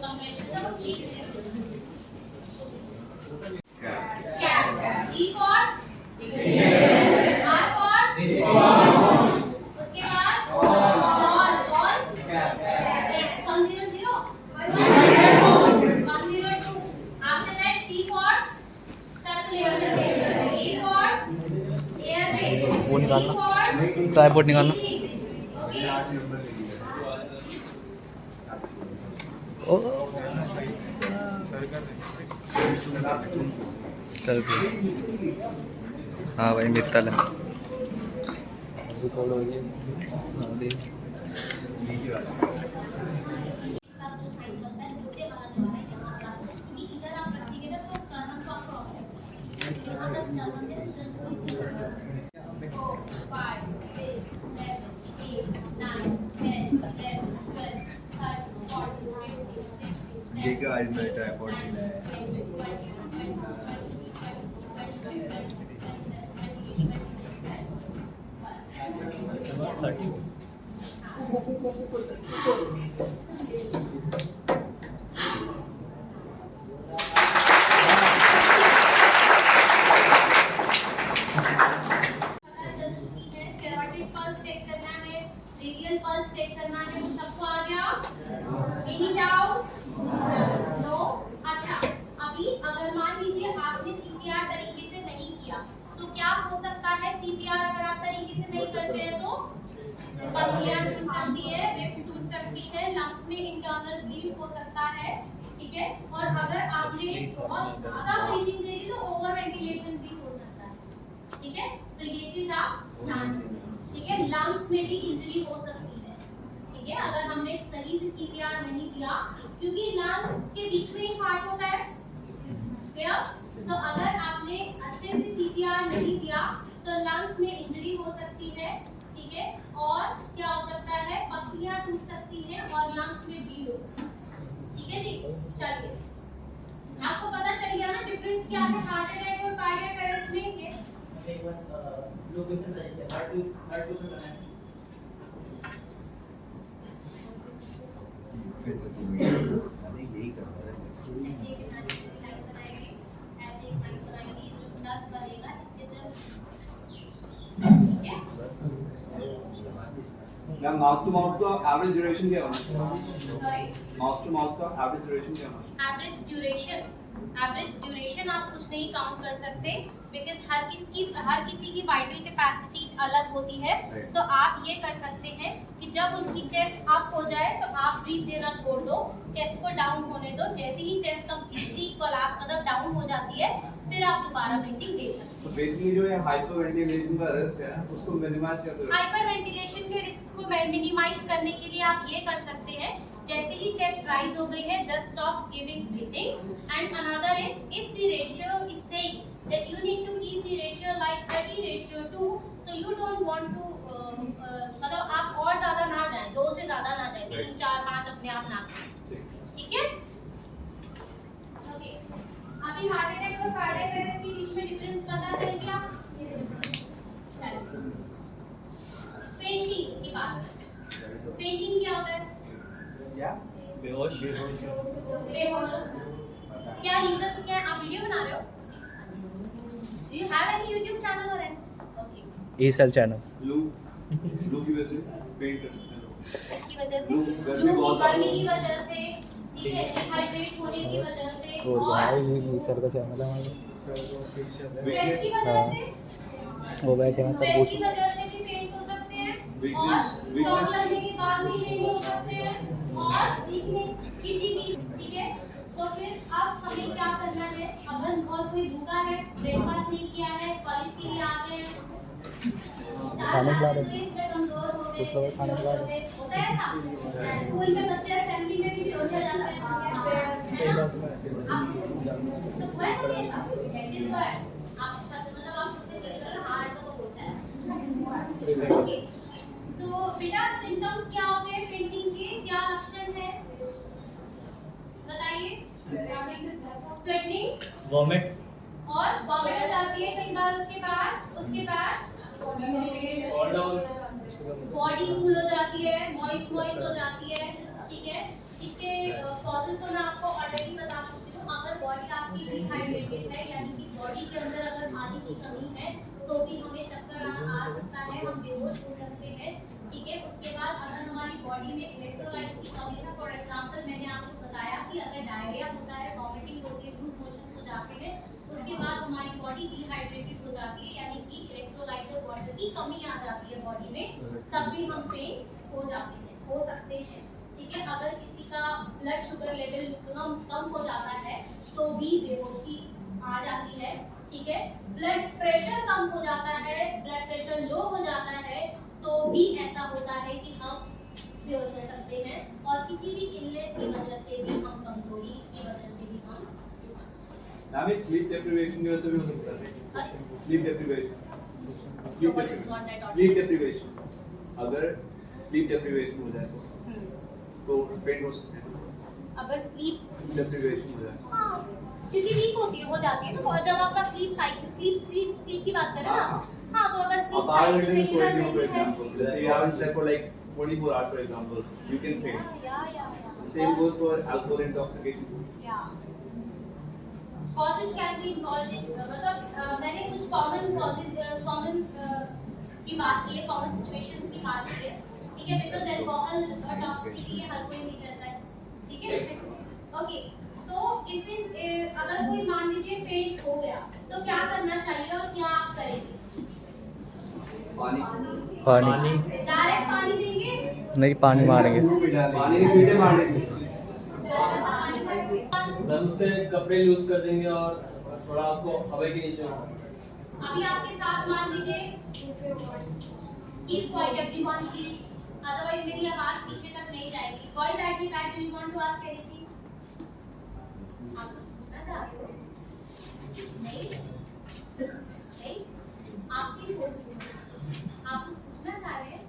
Compression सब ठीक है। Cap E for R for उसके बाद ball ball 100 102 after that C for circulation A for air wait वो निकालना, ट्राइपॉड निकालना। ओके ओ चल हाँ भाई मित्तल है। देखा आज मैं ट्राइपॉड रेडियल पल्स चेक करना है, सबको आ गया? Any doubt? नो? अच्छा, अभी अगर मान लीजिए आपने सीपीआर तरीके से नहीं किया, तो क्या हो सकता है? सीपीआर अगर आप तरीके से नहीं करते हैं तो पसलियां टूट सकती है, रिब्स टूट सकती है, लंग्स में इंटरनल ब्लीड हो सकता है, ठीक है? और अगर आपने बहुत ज्यादा ब्रीथिंग दे दी तो ओवर वेंटिलेशन भी हो सकता है, ठीक है? तो ये चीज आप ध्यान रखें, ठीक है? लंग्स में भी इंजरी हो सकती है, ठीक है? अगर हमने सही से सीपीआर नहीं दिया, क्योंकि लंग्स के बीच में ही हार्ट होता है, क्लियर? तो अगर आपने अच्छे से सीपीआर नहीं दिया तो लंग्स में इंजरी हो सकती है, ठीक है? और क्या हो सकता है? पसलियां टूट सकती हैं और लंग्स में ब्लीड हो सकती है, ठीक है जी? चलिए, आपको पता चल गया ना डिफरेंस क्या है हार्ट अटैक और कार्डियक अरेस्ट में? एक बार लोकेशन चाहिए हार्ट टू करना है। फिर तो तुम यही कर रहे हो। ऐसे एक लाइन बनाएंगे, ऐसे एक लाइन बनाएंगे, जो प्लस बनेगा इसके जस्ट, ठीक है? मैम माउथ टू माउथ का एवरेज ड्यूरेशन क्या होना चाहिए? सॉरी, माउथ टू माउथ का एवरेज ड्यूरेशन क्या होना चाहिए? एवरेज ड्यूरेशन आप कुछ नहीं काउंट कर सकते, बिकॉज हर किसी की वाइटल कैपेसिटी अलग होती है। तो आप ये कर सकते हैं कि जब उनकी चेस्ट अप हो जाए तो आप ब्रीथ देना छोड़ दो, चेस्ट को डाउन होने दो। जैसे ही चेस्ट कंप्लीटली कोलैप्स मतलब डाउन हो जाती है, फिर आप दोबारा ब्रीथिंग दे सकते तो बेसिकली जो ये हाइपरवेंटिलेशन का रिस्क है उसको मिनिमाइज कैसे हैं। हाइपरवेंटिलेशन के रिस्क को मिनिमाइज करने के लिए आप ये कर सकते हैं, जैसे ही चेस्ट राइज हो गई है, just stop giving breathing. And another is if the ratio is saying that you need to keep the ratio like 30:2, so you don't want to मतलब आप और ज्यादा ना जाएं, 2 से ज्यादा ना जाएं, 3 4 5 अपने आप ना करें, ठीक है? ओके, अभी हार्ट अटैक और कार्डियक अरेस्ट के बीच में डिफरेंस पता चल गया? फेंटिंग की बात करते हैं। फेंटिंग क्या होता है? बेहोश। बेहोश। क्या रीजंस क्या है? आप वीडियो बना रहे हो? Do you have any YouTube channel or any? Okay. E cell channel. लू की वजह से पेट कर सकते हैं लोग। इसकी वजह से, लू लू गर्मी की बहुत गर्मी की वजह से, ठीक है, डिहाइड्रेट होने की वजह से, और और भाई ई सेल का चैनल है हमारा। स्ट्रेस की वजह से, वो बैठे हैं सब स्ट्रेस कुछ। की वजह से भी पेन हो सकते हैं, और Weakness- शॉक लगने के बाद भी पेन हो सकते हैं, और वीकनेस किसी भी, ठीक है? तो फिर अब हमें क्या करना है? अगर और कोई भूखा है, ब्रेकफास्ट नहीं किया है, कॉलेज के लिए आ गए हैं, खाने खिला दो। इसमें कमजोर हो गए, कुछ लोग खाने खिला दो। होता है ऐसा? स्कूल में बच्चे असेंबली में भी बेहोश हो जाते हैं, है ना? तो हुआ है कभी ऐसा? प्रैक्टिस हुआ है? आप मतलब आप उससे फील कर रहे हो, हाँ ऐसा तो होता है। ओके, तो बेटा सिम्टम्स क्या होते हैं फेंटिंग के? क्या लक्षण है बताइए? स्वेटिंग, वॉमिट और वॉमिट हो जाती है कई बार, उसके बाद बॉडी कूल हो जाती है, मॉइस्ट हो जाती है, ठीक है? इसके कॉजेज तो मैं आपको ऑलरेडी बता चुकी हूँ। अगर बॉडी आपकी डिहाइड्रेटेड है, यानी कि बॉडी के अंदर अगर पानी की कमी है, तो भी हमें चक्कर आ सकता है, हम बेहोश हो सकते हैं। ठीक है, उसके बाद अगर हमारी बॉडी में इलेक्ट्रोलाइट की कमी है, फॉर एग्जांपल मैंने आपको बताया कि अगर डायरिया होता है, वॉमिटिंग होती है, लूज मोशन हो जाते हैं, उसके बाद हमारी बॉडी डिहाइड्रेटेड हो जाती है, यानी कि इलेक्ट्रोलाइट और वाटर की कमी आ जाती है बॉडी में, तब भी हम फेंट हो जाते हैं, हो सकते हैं। ठीक है, अगर किसी का ब्लड शुगर लेवल कम हो जाता है तो भी बेहोशी आ जाती है। ठीक है, ब्लड प्रेशर कम हो जाता है, ब्लड प्रेशर लो हो जाता है, तो भी ऐसा होता है कि हम बेहोश हो सकते हैं। और किसी भी इलनेस की वजह से भी हम, कमजोरी की वजह से भी हम Now it's sleep deprivation की वजह से भी हो सकता है। Sleep deprivation। Sleep deprivation। अगर sleep deprivation हो जाए तो faint हो सकते हैं। अगर स्लीप Deprivation हो जाए। हाँ, क्योंकि वीक हो जाती है ना। और जब आपका स्लीप साइकिल स्लीप की बात करें ना, हाँ, तो अगर स्लीप अब 8 घंटे में साइकिल सोए नहीं हो, for रेगुलर example, जैसे you haven't slept for like 24 hours, for example, you can faint। Same goes for alcohol intoxication। Causes can be involved, मतलब मैंने कुछ कॉमन की बात की है, कॉमन सिचुएशंस की बात की है। ठीक है, बिकॉज अल्कोहल टॉक्सिसिटी हर कोई नहीं करता है। ठीक है, ओके। सो इफ अगर कोई मान लीजिए फेंट हो गया, तो क्या करना चाहिए और क्या आप करेंगे? पानी डायरेक्ट पानी देंगे? नहीं, पानी मारेंगे। पानी में छींटे मारेंगे। मैम उसके कपड़े यूज कर देंगे और थोड़ा उसको हवा के नीचे। अभी आपके साथ मान लीजिए, keep quiet everyone please, otherwise मेरी आवाज पीछे तक नहीं जाएगी। Boys at the back, do you want to ask anything? आप कुछ पूछना चाहते हो? नहीं, आपसे ही बोल रही हूं। आप कुछ पूछना चाह रहे हैं?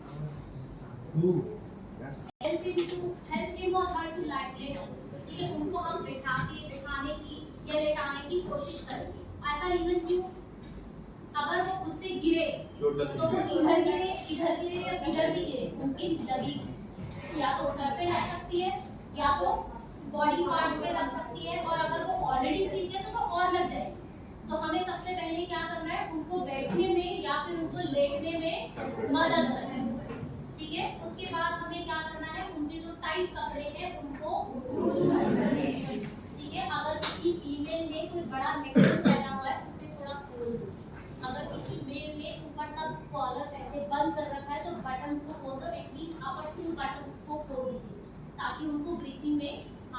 help him or her to lay down। ठीक है, उनको हम बिठाने की या लेटाने की कोशिश करेंगे। ऐसा रीजन क्यों? अगर वो खुद से गिरे तो वो इधर गिरे या इधर भी गिरे, उनकी लगी या तो सर पे लग सकती है या तो बॉडी पार्ट्स पे लग सकती है, और अगर वो ऑलरेडी सीख गए तो और लग जाए। तो हमें सबसे पहले क्या करना है, उनको बैठने में या फिर उनको लेटने में मदद करना है। ठीक है, उसके बाद हमें क्या करना है, उनके जो टाइट कपड़े हैं उनको लूज करना है। ठीक है, अगर किसी फीमेल ने कोई बड़ा नेकलेस पहना हुआ है उसे थोड़ा खोल दो। अगर किसी मेल ने ऊपर तक कॉलर ऐसे बंद कर रखा है तो बटन्स को खोल दो, एटलीस्ट अपर 2 बटन्स को खोल दीजिए ताकि उनको ब्रीथिंग में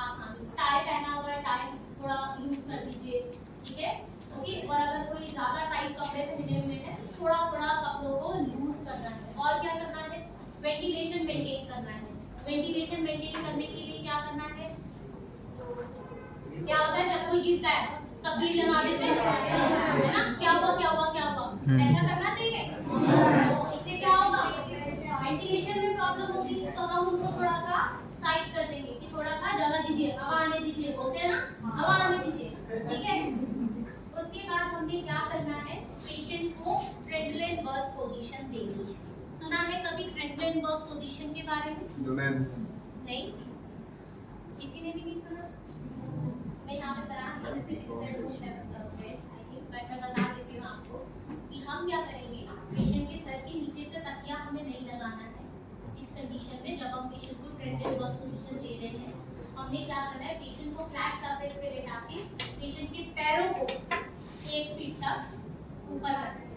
आसानी। टाई पहना हुआ है, टाई थोड़ा लूज कर दीजिए। ठीक है, ओके। और अगर कोई ज्यादा टाइट कपड़े पहने हुए हैं, थोड़ा कपड़ों को लूज करना है। और क्या करना है, वेंटिलेशन मेंटेन करना है। वेंटिलेशन मेंटेन करने के लिए क्या करना है, क्या होता है जब कोई गिरता है सब भीड़ लगा देते हैं, है ना? क्या हुआ ऐसा करना चाहिए। तो इससे क्या होगा, वेंटिलेशन में प्रॉब्लम होगी, तो हम उनको थोड़ा सा साइड कर देंगे कि थोड़ा सा जगह दीजिए, हवा आने दीजिए, बोलते हैं ना, हवा आने दीजिए। ठीक है, उसके बाद हमने क्या करना है, पेशेंट को ट्रेडलेनबर्ग पोजीशन देनी है। सुना है कभी ट्रेडलेनबर्ग पोजीशन के बारे में? नहीं, किसी ने भी नहीं सुना? मैं यहाँ पे बता देती हूँ आपको कि हम क्या करेंगे, पेशेंट के सर के नीचे से तकिया हमें नहीं लगाना है। इस कंडीशन में जब हम पेशेंट को ट्रेडलेनबर्ग पोजीशन दे रहे हैं, हमने क्या करना है, पेशेंट को फ्लैट सरफेस पे लेटा के पेशेंट के पैरों को 1 फीट तक ऊपर रखना है।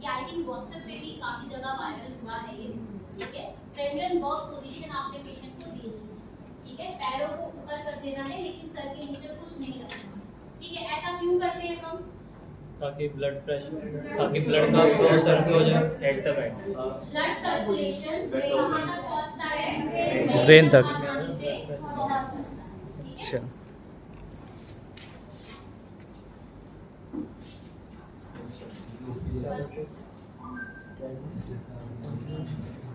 ये आई थिंक व्हाट्सएप पे भी काफी जगह वायरल हुआ है ये। ठीक है, ट्रेडलेनबर्ग पोजीशन आपने पेशेंट को दी है। ठीक है, पैरों को ऊपर कर देना है लेकिन सर के नीचे कुछ नहीं रखना। ठीक है, ऐसा क्यों करते हैं हम? ताकि ब्लड का फ्लो सर्कुलेशन हेड तक आए, ब्लड सर्कुलेशन कहाँ तक पहुँचता है, ब्रेन तक। आसानी से पहुँच सकता है।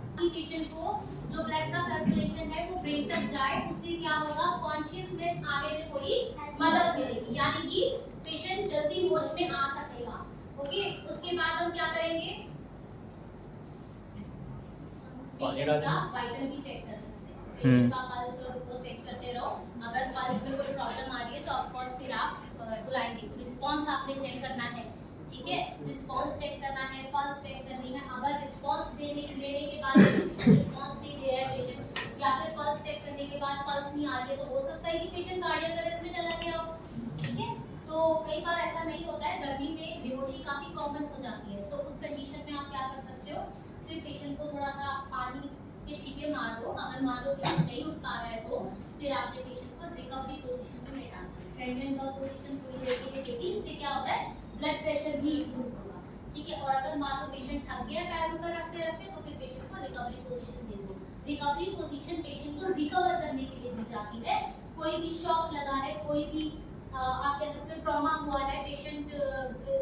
ठीक है, पेशेंट को जो ब्लड का सर्कुलेशन है वो ब्रेन तक जाए, उससे क्या होगा, कॉन्शियसनेस आने में थोड़ी मदद मिलेगी, यानी कि पेशेंट जल्दी होश में आ सकेगा। ओके, उसके बाद हम क्या करेंगे, पेशेंट का वाइटल भी चेक कर सकते हैं। पेशेंट का पल्स को चेक करते रहो। अगर पल्स में कोई प्रॉब्लम आ रही है तो ऑफ कोर्स फिर आप बुलाएंगे। रिस्पांस आपने चेक करना है, ठीक है, रिस्पांस चेक करना है, पल्स चेक करनी है। अगर रिस्पांस लेने के बाद रिस्पांस नहीं दे रहा है पेशेंट, या फिर पल्स चेक करने के बाद पल्स नहीं आ रही है, तो हो सकता है कि पेशेंट कार्डियक अरेस्ट में चला गया हो, ठीक है। तो कई बार ऐसा नहीं होता है, गर्मी में बेहोशी काफी कॉमन हो जाती है, तो उस कंडीशन में आप क्या कर सकते हो, फिर पेशेंट को थोड़ा सा पानी के छींटे मार दो। अगर मान लो पेशेंट नहीं उठ पा रहा है तो फिर आपके पेशेंट को रिकवरी पोजीशन में लेटाना है। ट्रेंडेंट का पोजीशन थोड़ी देर के लिए देखिए, इससे क्या होता है, ब्लड प्रेशर भी इंप्रूव होगा, ठीक है। और अगर मान लो पेशेंट थक गया पैर ऊपर रखते रखते, तो फिर पेशेंट को रिकवरी पोजीशन दे दो। रिकवरी पोजीशन पेशेंट को रिकवर करने के लिए दी जाती है। कोई भी शॉक लगा है, कोई भी आप कह सकते हो ट्रॉमा हुआ है, पेशेंट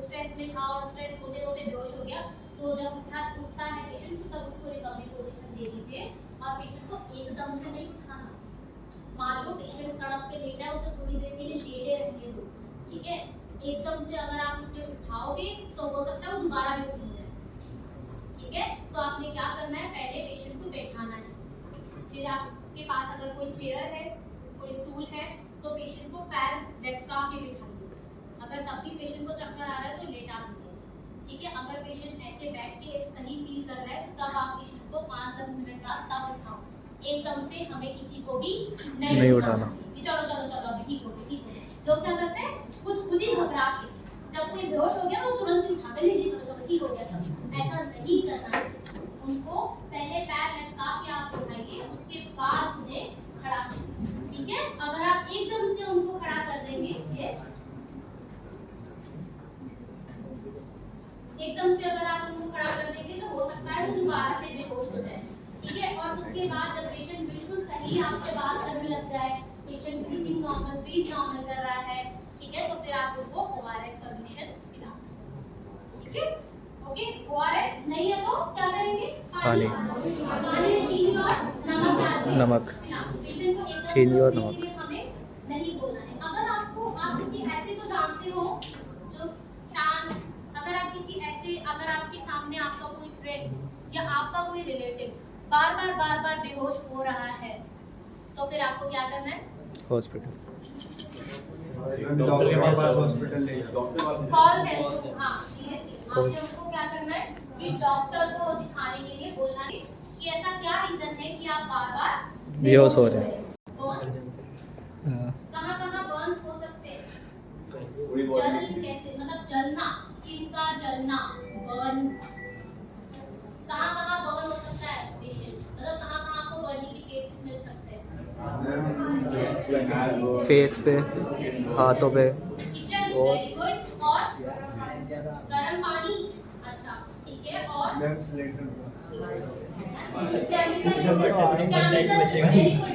स्ट्रेस में था और स्ट्रेस होते होते बेहोश हो गया, तो जब उठता है पेशेंट तब उसको रिकवरी पोजीशन दे दीजिए। और पेशेंट को एकदम से नहीं उठाना। मान लो पेशेंट सड़क पे लेटा है, उसे थोड़ी देर के लिए लेटे रहने दो, ठीक है। एकदम से अगर आप उसे उठाओगे तो हो सकता है वो दोबारा बेहोश हो जाए, ठीक है। तो आपने क्या करना है, पहले पेशेंट को बैठाना है, फिर आपके पास अगर कोई चेयर है, कोई स्टूल है, तो पेशेंट को पैर लटका के बिठाइए। अगर तब भी पेशेंट को चक्कर आ रहा है तो लेटा दीजिए, ठीक है। अगर पेशेंट ऐसे बैठ के सही फील कर रहा है तब आप पेशेंट को 5-10 मिनट बाद तब उठाओ। एकदम से हमें किसी को भी नहीं उठाना कि चलो चलो चलो अभी ठीक हो गया, ठीक हो गया। लोग क्या करते हैं, कुछ खुद ही घबरा के, जब कोई बेहोश हो गया वो तुरंत ही उठाते नहीं, चलो चलो ठीक हो गया सब। ऐसा नहीं करना है, उनको पहले पैर लटका के आप उठाइए, उसके बाद उन्हें खड़ा कीजिए, ठीक है। अगर आप एकदम से उनको खड़ा कर देंगे, एकदम से अगर आप उनको खड़ा कर देंगे तो हो सकता है वो दोबारा से बेहोश हो जाए, ठीक है। और उसके बाद जब पेशेंट बिल्कुल सही आपसे बात करने लग जाए, patient breathing normal, breathe normal कर रहा है, ठीक है, तो फिर आप उनको ओआरएस सॉल्यूशन पिला सकते हैं, ठीक है। ओके, ओआरएस नहीं है तो क्या करेंगे, पानी, चीनी और नमक डाल के नमक, पेशेंट को एकदम चीनी और नमक हमें नहीं बोलना है। अगर आपको आप किसी ऐसे को जानते हो जो शांत, अगर आप किसी ऐसे, अगर आपके सामने आपका कोई फ्रेंड या आपका कोई रिलेटिव बार बार बेहोश हो रहा है, तो फिर आपको क्या करना है, हॉस्पिटल, डॉक्टर के पास हॉस्पिटल ले जाओ। कॉल देम टू, हाँ सीरियसली आपने उनको क्या करना है कि डॉक्टर को दिखाने के लिए बोलना है कि ऐसा क्या रीजन है कि आप बार बार बेहोश हो रहे हैं। कहाँ बर्न्स हो सकते हैं, पूरी जल बॉडी कैसे, मतलब जलना, स्किन का जलना, बर्न, कहाँ बर्न हो सकता है पेशेंट, मतलब कहाँ आपको बर्निंग के केसेस मिल सकते हैं, फेस पे, हाथों पे, किचन, और वेरी गुड, और गर्म पानी, अच्छा ठीक है, और केमिकल, वेरी गुड,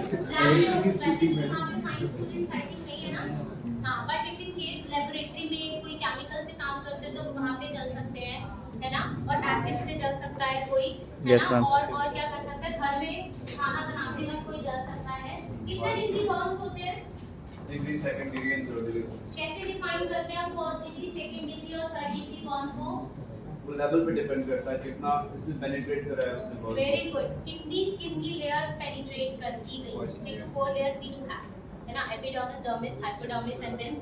हाँ, but if in case laboratory में कोई केमिकल से काम करते हैं तो वहाँ पे जल सकते हैं, है ना, और एसिड से जल सकता है कोई, है Yes, ना, ma'am. और क्या कर सकता है, घर में खाना बनाते वक्त कोई जल सकता है। कितने डिग्री बर्न्स होते हैं, degree, second degree and third degree. कैसे डिफाइन करते हैं हम फर्स्ट डिग्री, सेकंड डिग्री और थर्ड डिग्री बर्न को, वो लेवल पे डिपेंड करता है कितना इसने पेनिट्रेट करा है उसने बॉडी। वेरी गुड, कितनी स्किन की लेयर्स पेनिट्रेट कर की गई, 3 to 4 layers we do have, है ना, epidermis, dermis, hypodermis and then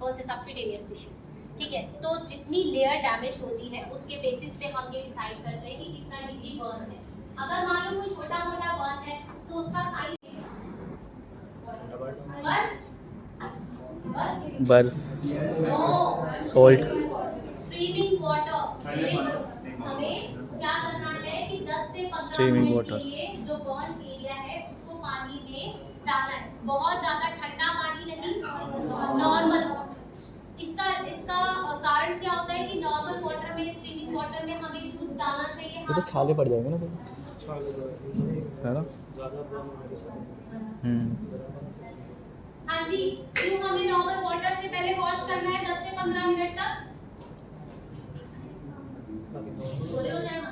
कौन से सबक्यूटेनियस टिश्यूज, ठीक है। तो जितनी लेयर डैमेज होती है उसके बेसिस पे हम ये डिसाइड करते हैं कि कितना डिग्री बर्न है। अगर मान लो कोई छोटा मोटा बर्न है तो उसका साइज बर्फ, नो, सॉल्ट, स्ट्रीमिंग वाटर, हमें क्या करना है कि 10 से 15 Streaming मिनट water. के लिए जो बर्न एरिया है उसको पानी में डालना है, बहुत ज्यादा ठंडा पानी नहीं, नॉर्मल वाटर। इसका कारण क्या होता है कि नॉर्मल वाटर में, स्ट्रीमिंग वाटर में हमें दूध डालना चाहिए, ये तो छाले पड़ जाएंगे ना फिर, है ना। हाँ जी, क्यों हमें नॉर्मल वाटर से पहले वॉश करना है 10 से 15 मिनट तक, पूरे हो जाए ना,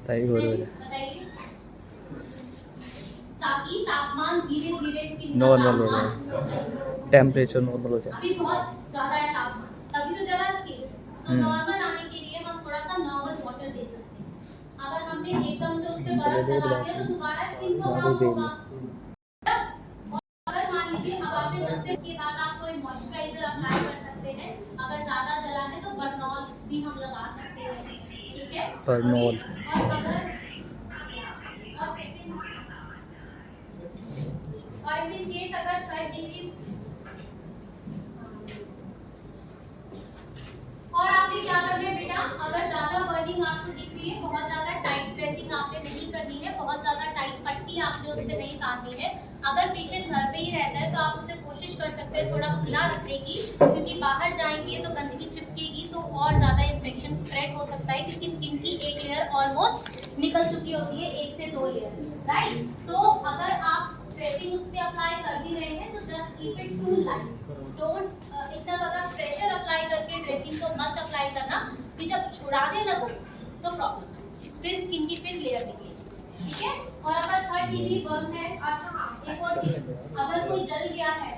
सही बोल रहे हो, बताइए, ताकि तापमान धीरे धीरे स्किन का नॉर्मल हो तापमान, टेम्परेचर नॉर्मल हो जाए। अभी बहुत ज्यादा है तापमान, तभी तो जला स्किन, तो नॉर्मल आने के लिए हम थोड़ा सा नॉर्मल वाटर दे सकते हैं। अगर हमने गलत लगा दिया तो दोबारा स्किन प्रॉब्लम होगा। अगर मान लीजिए अब आपने 10 से के बाद आप कोई मॉइस्चराइजर अप्लाई कर सकते हैं। अगर ज्यादा जला है तो बर्नॉल भी हम लगा सकते हैं, ठीक है। बर्नॉल। और अगर और इन केस अगर 3rd डिग्री और आपने क्या करना है बेटा, अगर ज्यादा बर्निंग आपको दिख रही है, बहुत ज्यादा टाइट ड्रेसिंग आपने नहीं करनी है, बहुत ज्यादा टाइट पट्टी आपने उस पे नहीं बांधनी है। अगर पेशेंट घर पे ही रहता है तो आप उसे कोशिश कर सकते हैं थोड़ा खुला रखने की, क्योंकि बाहर जाएंगे तो गंदगी चिपकेगी तो और ज्यादा इन्फेक्शन स्प्रेड हो सकता है, क्योंकि स्किन की एक लेयर ऑलमोस्ट निकल चुकी होती है, 1 से 2 लेयर, राइट। तो अगर आप ड्रेसिंग उस पे अप्लाई कर भी रहे हैं तो just keep it too light, don't इतना ज्यादा प्रेशर अप्लाई करके ड्रेसिंग को मत अप्लाई करना कि जब छुड़ाने लगो तो प्रॉब्लम है, फिर स्किन की फिर लेयर निकलेगी, ठीक है। और अगर 3rd डिग्री बर्न है, अच्छा हाँ एक और चीज, अगर कोई जल गया है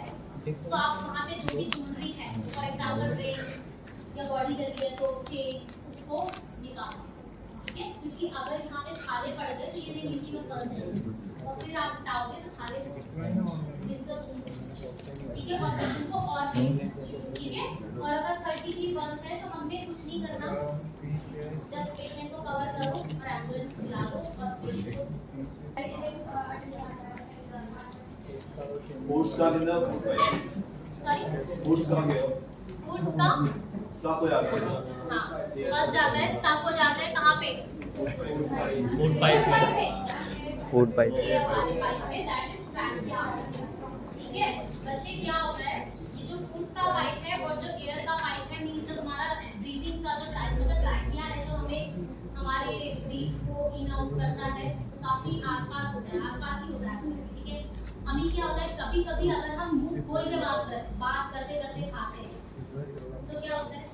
तो आप वहाँ पे जो भी ज्वेलरी है, फॉर एग्जाम्पल रिंग या बॉडी जली है तो चेन, उसको निकालो, ठीक है। क्योंकि अगर यहाँ पे छाले पड़ गए तो ये रिंग इसी में फंस जाएगी और फिर आप हटाओगे तो छाले डिस्टर्ब, ठीक है। और पेशेंट को और ठीक है। और अगर 3rd डिग्री बर्न है तो हमने कुछ नहीं करना, जस्ट पेशेंट को कवर करो और एम्बुलेंस बुला लो और पेशेंट को फूड्स का लेना, सॉरी फूड्स का गया, फूड का स्टॉप हो जाता है। हाँ फंस जाता है, स्टक हो जाता है, कहाँ पे? फूड पाइप में। Food pipe. ये वाली पाइप में, दैट इज ट्रैकिया, ठीक है। बच्चे क्या होता है, ये जो फूड का पाइप है और जो एयर का पाइप है, मींस जो हमारा ब्रीथिंग का जो ट्रैकिया है, जो हमें हमारे ब्रीथ को इन आउट करता है, काफी आसपास होता है, आसपास ही होता है, ठीक है। हमें क्या होता है, कभी कभी अगर हम मुंह खोल के बात करते करते खाते हैं तो क्या होता है,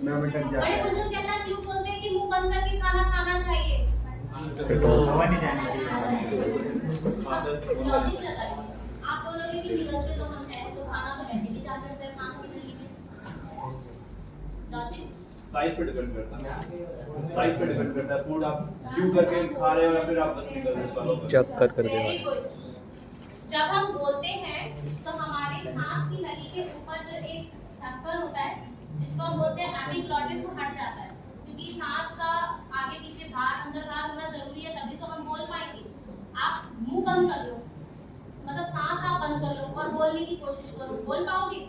बड़े बुजुर्ग कैसा क्यों बोलते हैं कि मुंह बंद करके खाना खाना चाहिए, हवा नहीं जानी चाहिए। लॉजिक लगाइए। आप बोलोगे कि निकलते तो हम हैं तो खाना तो ऐसे भी जा सकता है सांस की नली में, लॉजिक साइज पे डिपेंड करता है, साइज पे डिपेंड करता है। फूड आप क्यों करके खा रहे हो या फिर आप बस निकल रहे हो, चेक कर वेरी देना। गुड। जब हम बोलते हैं तो हमारे सांस की नली के ऊपर जो एक ढक्कन होता है जिसको हम बोलते हैं एपिग्लॉटिस, वो हट जाता है, क्योंकि सांस का आगे पीछे बाहर अंदर बाहर होना जरूरी है, तभी तो हम बोल पाएंगे। आप मुंह बंद कर लो, मतलब सांस आप बंद कर लो और बोलने की कोशिश करो, बोल पाओगे?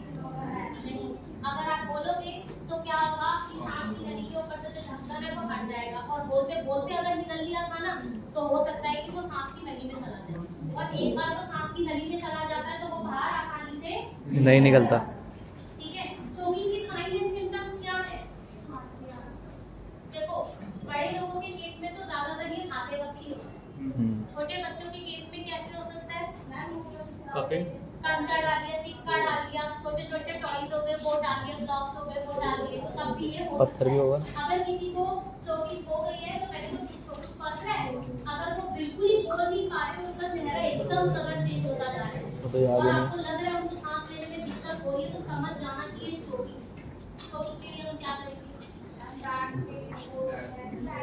नहीं। अगर आप बोलोगे तो क्या होगा कि सांस की नली के ऊपर से जो ढक्कन है वो हट जाएगा, और बोलते बोलते अगर निकल लिया खाना तो हो सकता है कि वो सांस की नली में चला जाए, और एक बार वो सांस की नली में चला जाता है तो वो बाहर आसानी से नहीं निकलता, ठीक है। चोकिंग की साइन एंड सिम्टम्स क्या है? देखो बड़े लोगों के केस में तो ज्यादातर ये खाते वक्त ही होता है, छोटे बच्चों के केस में कैसे हो सकता है? काफी कंचा डाल लिया, सिक्का डाल लिया, छोटे छोटे टॉयज हो गए वो डाल दिए, ब्लॉक्स हो गए वो डाल दिए, तो तब भी ये हो पत्थर भी होगा। अगर किसी को चोकिंग हो गई है तो पहले तो कुछ फंस रहा है, अगर वो बिल्कुल ही बोल नहीं पा रहे, उनका चेहरा एकदम कलर चेंज होता जा रहा है तो याद और ही नहीं। आपको लग रहा है उनको सांस लेने में दिक्कत हो रही है, तो समझ जाना कि ये चोकिंग। तो इसके लिए हम क्या करेंगे?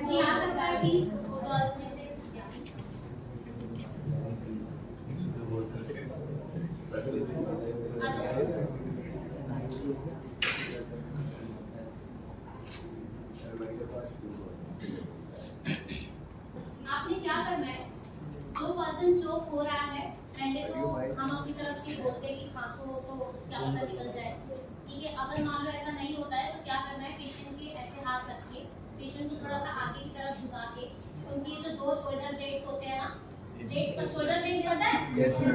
कोई आ सकता है प्लीज गर्ल्स में से? आपने क्या करना है, जो पर्सन चोक हो रहा है पहले तो हम अपनी तरफ से बोलते हैं कि खांसो हो तो क्या पता निकल जाए, ठीक है। अगर मान लो ऐसा नहीं होता है तो क्या करना है, पेशेंट के ऐसे हाथ रख के पेशेंट को थोड़ा सा आगे की तरफ झुका के, उनकी जो 2 शोल्डर ब्लेड्स होते हैं ना, ब्लेड्स पर शोल्डर ब्लेड्स पता है,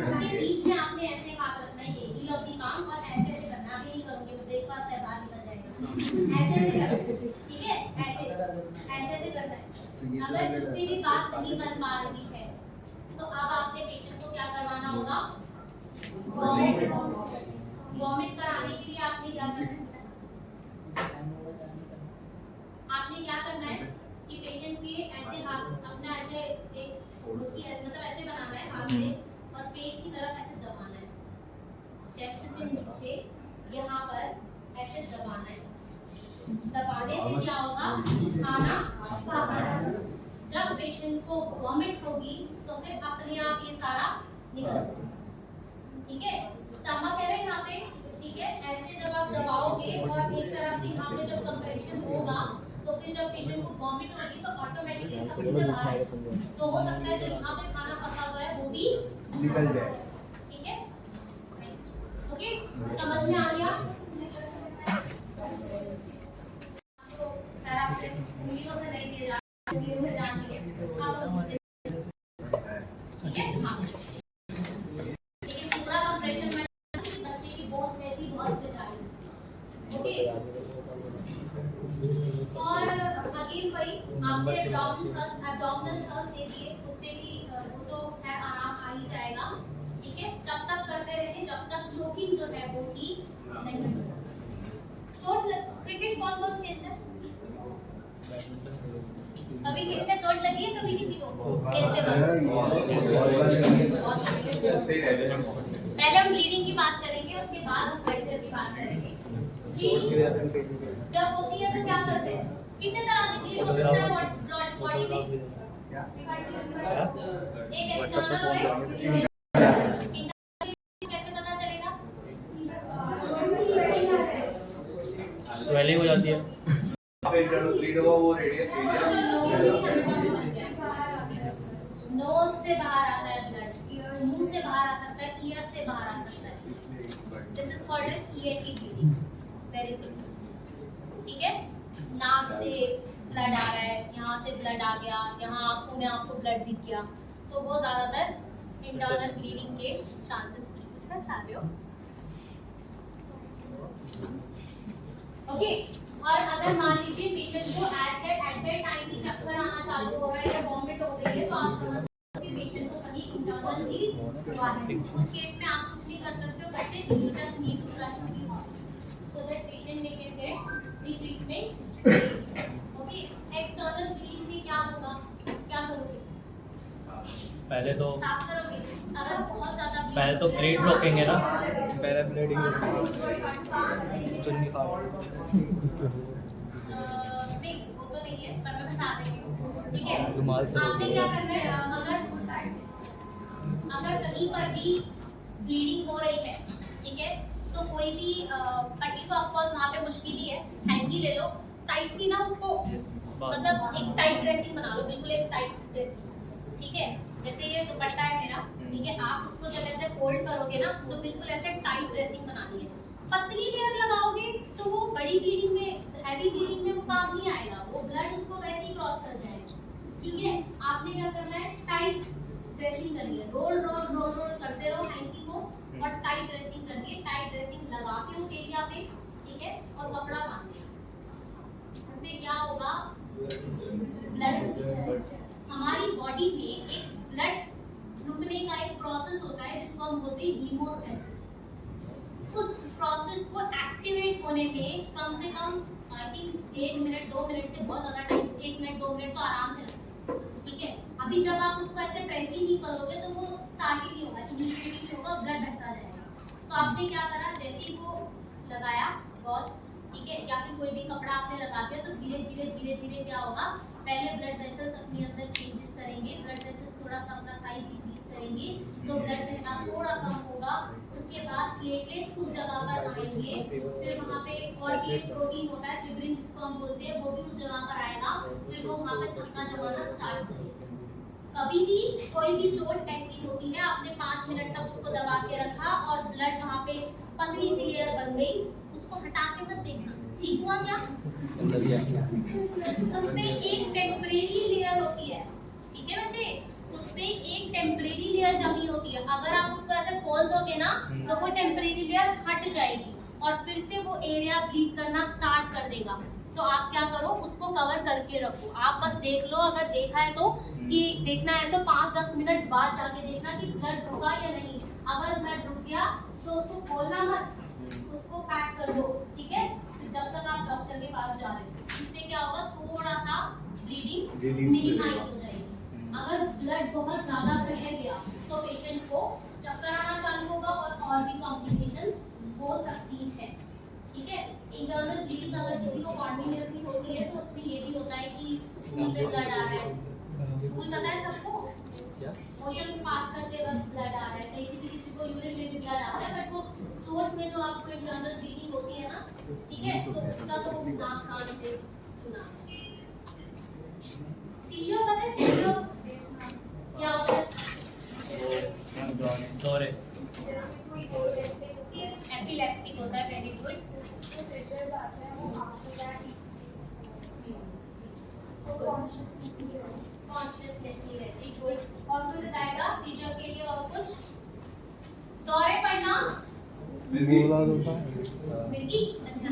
उसके बीच में आपने ऐसे हाथ रखना है, ये हील ऑफ द पाम, और ऐसे ऐसे करना है। अभी नहीं करूंगी मैं, ब्रेकफास्ट है बाहर निकल जाएगा, ऐसे ऐसे करना है, ठीक है, ऐसे ऐसे करना है। अगर उससे भी बात नहीं बन पा रही है तो अब आपने पेशेंट को क्या करवाना होगा, वॉमिट कराने के लिए आपने क्या करना है, आपने क्या करना है कि पेशेंट के ऐसे हाथ अपना ऐसे एक उसकी मतलब ऐसे बनाना है हाथ से, और पेट की तरफ ऐसे दबाना है, चेस्ट से नीचे यहाँ पर ऐसे दबाना है। दबाने से क्या होगा, खाना बाहर, जब पेशेंट को वॉमिट होगी तो फिर अपने आप ये सारा निकल, ठीक है। स्टमक है यहाँ पे, ठीक है। ऐसे जब आप दबाओगे और एक तरह से यहाँ पे जब कंप्रेशन होगा तो फिर जब पेशेंट को वॉमिट होगी तो ऑटोमेटिकली सब निकल आएगा। तो हो सकता है जो यहाँ पे खाना पका हुआ है वो भी निकल जाए। ठीक है, ओके, समझ में आ गया। तो खैर आपसे उंगलियों से नहीं दिए जा रहे, उंगलियों से जान दिए आप, ठीक है। हाँ, लेकिन पूरा कंप्रेशन में बच्चे की बोन्स वैसी बहुत फ्रेजाइल, ओके। और अगेन वही आपने एब्डोमिनल थ्रस्ट ले लिए, उससे भी वो तो खैर आराम आ ही जाएगा, ठीक है। तब तक करते रहे जब तक चोकिंग जो है वो ठीक नहीं हो। चोट, क्रिकेट कौन कौन खेलता है? कभी किसी से चोट लगी है? कभी किसी को खेलते वक्त? पहले हम ब्लीडिंग की बात करेंगे, उसके बाद हम फ्रैक्चर की बात करेंगे। जब होती है तो क्या करते हैं? कितने तरह से ब्लीड हो सकता है बॉडी में? एक एक्सटर्नल और एक कैसे पता चलेगा? स्वेलिंग हो जाती है, ब्लीड हुआ वो रेडियस नोज से बाहर आता है ब्लड, मुंह से बाहर आ सकता है, ईयर से बाहर आ सकता है। This is called as EAT bleeding, very good, ठीक है। नाक से ब्लड आ रहा है, यहाँ से ब्लड आ गया, यहाँ आंखों में आपको ब्लड दिख गया, तो वो ज्यादातर इंटरनल ब्लीडिंग के चांसेस पूछना चाह रहे हो, ओके। और अगर मान लीजिए पेशेंट को एट दैट टाइम ही चक्कर आना चालू हो रहा है या वॉमिट हो गई है, तो आप समझ सकते हो कि पेशेंट को कहीं इंटरनल ब्लीड हुआ है। उस केस में आप कुछ नहीं कर सकते हो, बच्चे you just need to rush to the hospital so that patient may can get the treatment, okay. External bleeding से क्या होगा, क्या करोगे? पहले तो साफ करोगे। अगर बहुत ज्यादा पहले तो क्रीट रोकेंगे ना, पहले ब्लीडिंग चुन्नी खा नहीं वो तो नहीं है, पर मैं बता देती हूँ, ठीक है। रुमाल से आपने क्या करना है, अगर कहीं पर भी ब्लीडिंग हो रही है, ठीक है, तो कोई भी पट्टी तो ऑफकोर्स वहाँ पे मुश्किल ही है, हैंकी ले लो, टाइटली ना उसको, मतलब एक टाइट ड्रेसिंग बना लो, बिल्कुल एक टाइट ड्रेसिंग, ठीक है। जैसे ये दुपट्टा है मेरा, ठीक है, आप उसको जब ऐसे फोल्ड करोगे ना तो बिल्कुल ऐसे टाइट ड्रेसिंग बनानी है। पतली लेयर लगाओगे तो वो बड़ी ब्लीडिंग में, हैवी ब्लीडिंग में वो काम नहीं आएगा, वो ब्लड उसको वैसे ही क्रॉस कर जाएगा, ठीक है। आपने क्या करना है, टाइट ड्रेसिंग करनी है, रोल रोल रोल रोल करते रहो हैंकी को और टाइट ड्रेसिंग करनी है, टाइट ड्रेसिंग लगा के उस एरिया पे, ठीक है, और कपड़ा बांधना। उससे क्या होगा, ब्लड, हमारी बॉडी में एक ब्लड रुकने का एक प्रोसेस होता है जिसको हम बोलते हैं हीमोस्टैसिस। उस प्रोसेस को एक्टिवेट होने में कम से कम आई थिंक 1 मिनट 2 मिनट से बहुत ज्यादा टाइम, 1 मिनट 2 मिनट तो आराम से लगता है, ठीक है। अभी जब आप उसको ऐसे प्रेस ही नहीं करोगे तो वो स्टार्ट ही नहीं होगा, इनिशिएट ही नहीं होगा, ब्लड बहता जाएगा। तो आपने क्या करा, जैसे ही वो लगाया गॉज, ठीक है, या फिर कोई भी कपड़ा आपने लगा दिया तो धीरे धीरे धीरे धीरे क्या होगा, पहले ब्लड वेसल्स अपने अंदर चेंजेस करेंगे, ब्लड वेसल्स थोड़ा सा अपना साइज डिक्रीज करेंगे तो ब्लड बहना थोड़ा कम होगा, उसके बाद प्लेटलेट्स उस जगह पर आएंगे, फिर वहाँ पे और भी एक प्रोटीन होता है फिब्रिन जिसको हम बोलते हैं, वो भी उस जगह पर आएगा, फिर वो वहाँ पर थक्का जमाना स्टार्ट करेगा। कभी भी कोई भी चोट ऐसी होती है, आपने 5 मिनट तक उसको दबा के रखा और ब्लड वहाँ पे पतली सी लेयर बन गई, उसको हटा के मत देखना, ठीक हुआ क्या? उसमें एक टेम्परेरी लेयर होती है, ठीक है बच्चे, उसपे एक टेम्परेरी लेयर जमी होती है, अगर आप उसको ऐसे खोल दोगे ना तो वो टेम्परेरी लेयर हट जाएगी और फिर से वो एरिया ब्लीड करना स्टार्ट कर देगा। तो आप क्या करो, उसको कवर करके रखो, आप बस देख लो, अगर देखा है तो कि देखना है तो 5-10 मिनट बाद जाके देखना कि ब्लड रुका या नहीं। अगर ब्लड रुक गया तो उसको खोलना मत, उसको पैक कर दो, ठीक है, जब तक आप डॉक्टर के पास जा रहे हो। इससे क्या होगा, थोड़ा सा ब्लीडिंग मिनिमाइज हो जाएगी। अगर ब्लड बहुत ज्यादा बह गया तो पेशेंट को चक्कर आना चालू होगा और भी कॉम्प्लिकेशंस हो सकती है, ठीक है। इंटरनल ब्लीडिंग अगर किसी को कॉन्टिन्यूअसली होती है तो उसमें ये भी होता है कि स्टूल पे ब्लड आ रहा है, स्टूल पता है सबको? क्या? मोशंस पास करते वक्त ब्लड आ रहा है, कहीं किसी किसी को यूरिन में भी ब्लड आता है, बट वो चोट में जो आपको इंटरनल ब्लीडिंग होती है ना, ठीक है, तो उसका तो नाक कान से सुना। सीजर पता है? सीजर क्या होता है? दौरे। एपिलेप्टिक होता है, वेरी गुड। कॉन्शियसनेस नहीं रहती, गुड। और कोई बताएगा सीजर के लिए और कुछ? दौरे पड़ना? बोला तो था मिर्गी? अच्छा।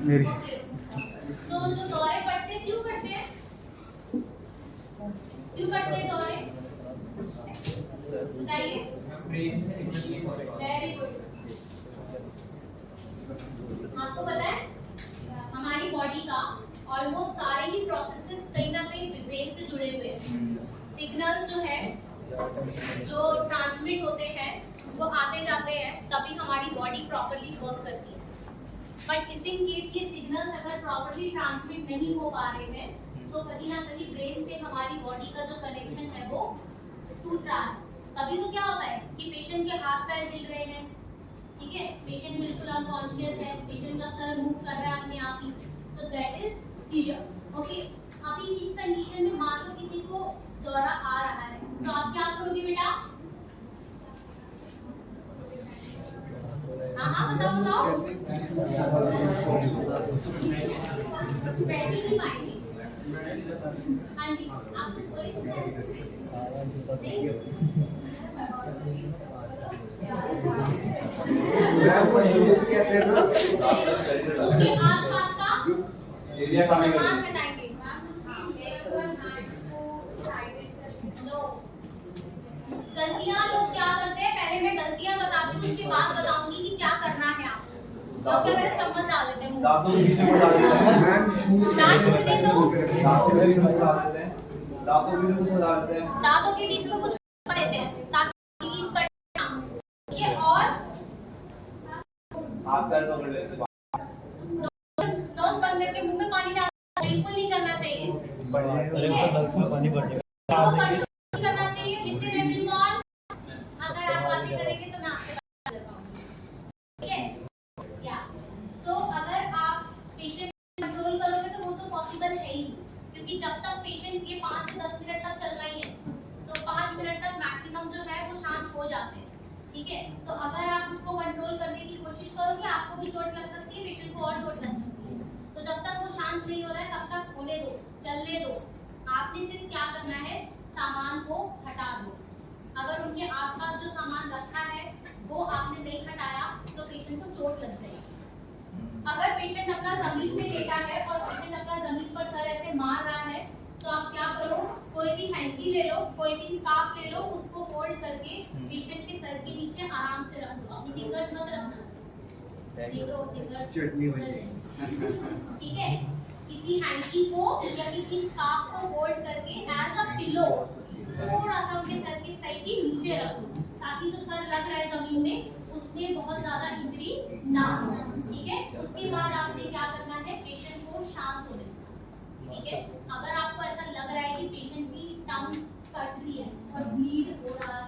मेरी तो जो दौरे पड़ते हैं, क्यों पड़ते हैं? क्यों पड़ते हैं दौरे? बताइए। Very good. आपको पता है हमारी बॉडी का ऑलमोस्ट सारे ही प्रोसेसेस कहीं ना कहीं ब्रेन से जुड़े हुए हैं। सिग्नल्स जो है जो ट्रांसमिट होते हैं वो आते जाते हैं, तभी हमारी बॉडी प्रॉपर्ली वर्क करती है। बट इफ इन केस ये सिग्नल्स अगर प्रॉपर्ली ट्रांसमिट नहीं हो पा रहे हैं तो कहीं ना कहीं ब्रेन से हमारी बॉडी का जो कनेक्शन है वो टूट रहा है। तभी तो क्या होता है कि पेशेंट के हाथ पैर हिल रहे हैं, ठीक है, पेशेंट बिल्कुल अनकॉन्शियस है, पेशेंट का सर मूव कर रहा है अपने आप ही, तो दैट इज सीजर। ओके, अभी इस कंडीशन में मान लो किसी को दौरा आ रहा है, तो आप क्या करोगे बेटा? हाँ बताओ बताओ। बैठी नहीं पाएंगी। हाँ जी, आप कुछ बोले तो उसके आसपास का सामान हटाएंगे। गलतियां लोग क्या करते हैं, पहले मैं गलतियां बताती हूँ, उसके बाद बताऊंगी कि क्या करना है आपको। लोग क्या करते हैं, चम्मच डाल देते हैं मुंह में। दांतों के बीच में डाल देते हैं। दांत टूटने दो। दांतों के बीच में डाल देते हैं। दांतों के बीच में डाल देते हैं। दांतों के बीच में कुछ देते हैं ताकि लीक कटे ना। ठीक है, और हाथ पैर पकड़ लेते हैं। नोज बंद करके मुंह में पानी डालना बिल्कुल नहीं करना चाहिए। अरे वो नल्स में पानी भर जाएगा। तो पानी नहीं करना चाहिए। लिसन एवरीवन, अगर आप बातें करेंगे तो मैं आपसे बात कर पाऊंगी। ठीक है, या तो अगर आप पेशेंट कंट्रोल करोगे तो वो तो पॉसिबल है ही, क्योंकि जब तक पेशेंट ये 5 से 10 मिनट तक चलना ही है, तो 5 मिनट तक मैक्सिमम जो है वो शांत हो जाते हैं। ठीक है, तो अगर आप उसको कंट्रोल करने की कोशिश करोगे आपको भी चोट लग सकती है, पेशेंट को और चोट लग सकती है। तो जब तक वो शांत नहीं हो रहा है तब तक होने दो, चलने दो। आपने सिर्फ क्या करना है, सामान को हटा दो। अगर उनके आसपास जो सामान रखा है वो आपने नहीं हटाया तो पेशेंट को चोट लग जाएगी। अगर पेशेंट अपना जमीन पे लेटा है और पेशेंट अपना जमीन पर सर ऐसे मार रहा है तो आप क्या करो, कोई भी हैंकी ले लो, कोई भी स्कार्फ ले लो, उसको फोल्ड करके पेशेंट के सर के नीचे आराम से रख दो। अपनी फिंगर्स मत रखना, ठीक है। किसी हैंकी को या किसी स्कार्फ को फोल्ड करके एज अ पिलो थोड़ा सा उनके सर की साइड के नीचे रखो, ताकि जो सर लग रहा है जमीन में उसमें बहुत ज्यादा इंजरी ना हो। ठीक है, उसके बाद आपने क्या करना है, पेशेंट को शांत होने देना। ठीक है, अगर आपको ऐसा लग रहा है कि पेशेंट की टंग कट रही है और ब्लीड हो रहा है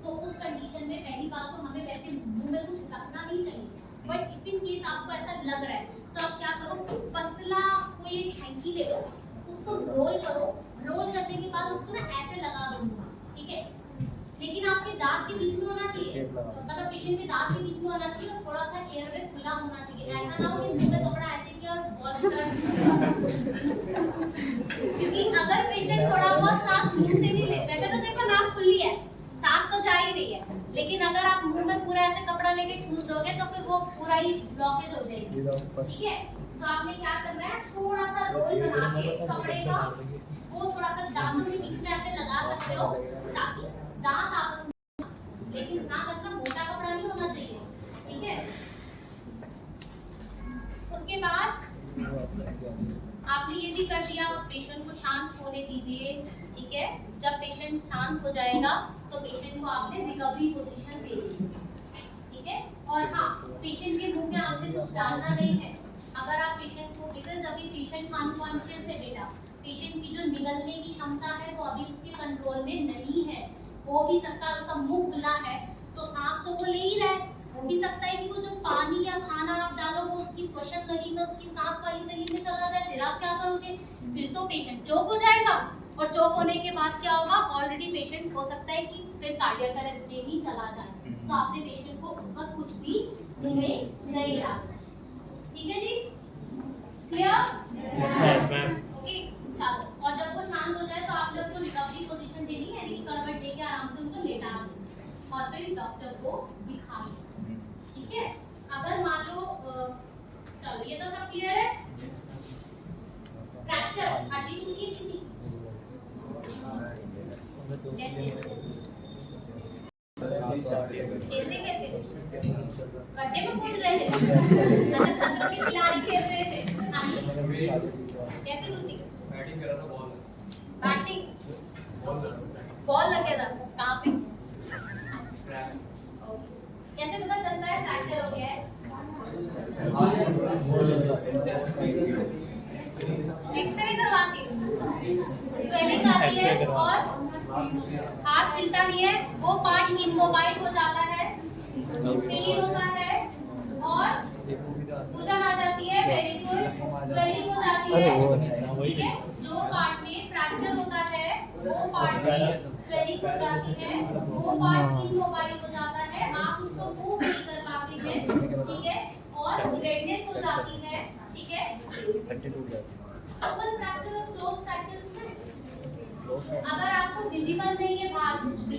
तो उस कंडीशन में पहली बात तो हमें वैसे मुंह में कुछ रखना नहीं चाहिए, बट इफ इन केस आपको ऐसा लग रहा है तो आप क्या करो, पतला कोई एक हैंकी ले लो, उसको रोल करो, रोल करने के बाद उसको ना ऐसे लगा दो। ठीक है, लेकिन आपके दांत के बीच में होना चाहिए, मतलब पेशेंट के दांत के बीच में होना चाहिए और थोड़ा सा एयरवे खुला होना चाहिए। ऐसा ना हो कि मुंह में कपड़ा ऐसे किया और बहुत क्योंकि अगर पेशेंट थोड़ा बहुत सांस मुंह से भी ले, वैसे तो देखो नाक खुली है, सांस तो जा ही रही है, लेकिन अगर आप मुंह में पूरा ऐसे कपड़ा लेके ठूस दोगे तो फिर वो पूरा ही ब्लॉकेज हो जाएगी। ठीक है, तो आपने क्या करना है, थोड़ा सा रोल बना के कपड़े का वो थोड़ा सा दांतों के बीच में ऐसे लगा सकते हो ताकि दांत आपस में, लेकिन ध्यान रखना मोटा कपड़ा नहीं होना चाहिए। ठीक है, उसके बाद आपने ये भी कर दिया, पेशेंट को शांत होने दीजिए। ठीक है, जब पेशेंट शांत हो जाएगा तो पेशेंट को आपने रिकवरी पोजीशन दे दी। ठीक है, और हाँ, पेशेंट के मुंह में आपने कुछ डालना नहीं है। अगर आप पेशेंट को, बिकॉज अभी पेशेंट अनकॉन्शियस है बेटा, पेशेंट की जो निगलने की क्षमता है वो अभी उसके कंट्रोल में नहीं है। हो भी सकता है उसका मुंह खुला है तो सांस तो वो ले ही रहा है, हो भी सकता है कि वो जो पानी या खाना आप डालो वो उसकी श्वसन नली में, उसकी सांस वाली नली में चला जाए, फिर आप क्या करोगे? फिर तो पेशेंट चोक हो जाएगा, और चोक होने के बाद क्या होगा? ऑलरेडी पेशेंट हो सकता है कि फिर कार्डियक अरेस्ट में ही चला जाए। तो आपने पेशेंट को उस वक्त कुछ भी मुंह में नहीं डालना। ठीक है जी, क्लियर? Yes ma'am. ओके, चलो। और जब वो शांत हो जाए तो आप लोग को रिकवरी पोजीशन देनी है, यानी कि करवट देके आराम से उनको लेटा और फिर डॉक्टर को दिखा। ठीक है, अगर मान लो चलो ये तो सब क्लियर है। फ्रैक्चर हड्डी टूटी है किसी कैसे? खेलते खेलते गड्ढे में कूद गए थे, अच्छा खतरों की खिलाड़ी खेल रहे थे, कैसे टूटी? बैटिंग कर रहा था बॉल बैटिंग, बॉल लगे था कहाँ पे? कैसे पता चलता है फ्रैक्चर हो गया है? एक्सरे करवाती स्वेलिंग आती है और हाथ हिलता नहीं है, वो पार्ट इमोबाइल हो जाता है, पेन होता है और सूजन आ जाती है, वेरी गुड, स्वेलिंग हो जाती है। ठीक है, जो पार्ट में फ्रैक्चर होता है वो पार्ट में स्वेलिंग हो जाती है, वो पार्ट इमोबाइल हो जाता है, आप उसको मूव नहीं कर पाते हैं। ठीक है, और रेडनेस हो जाती है। ठीक है, ओपन फ्रैक्चर और क्लोज फ्रैक्चर अगर आपको विजिबल नहीं है बाहर कुछ भी,